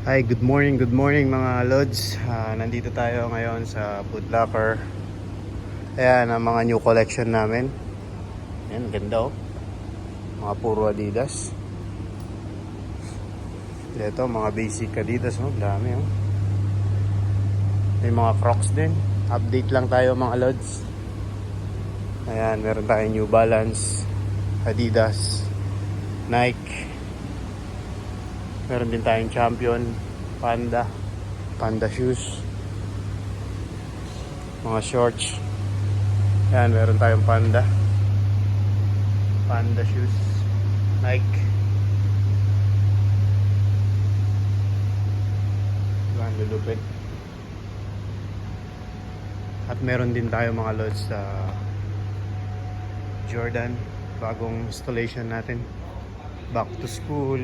Hi, good morning mga lods. Nandito tayo ngayon sa Foot Locker. Ayan ang mga new collection namin. Ayan, ganda oh. Mga puro Adidas. Ito, mga basic Adidas oh. Dami oh. May mga Crocs din. Update lang tayo mga lods. Ayan, meron tayong New Balance, Adidas, Nike. Meron din tayong Champion, Panda shoes, mga shorts. Ayan, meron tayong Panda shoes, Nike. Ayan, lulupit. At meron din tayo mga lods sa Jordan, bagong installation natin, back to school.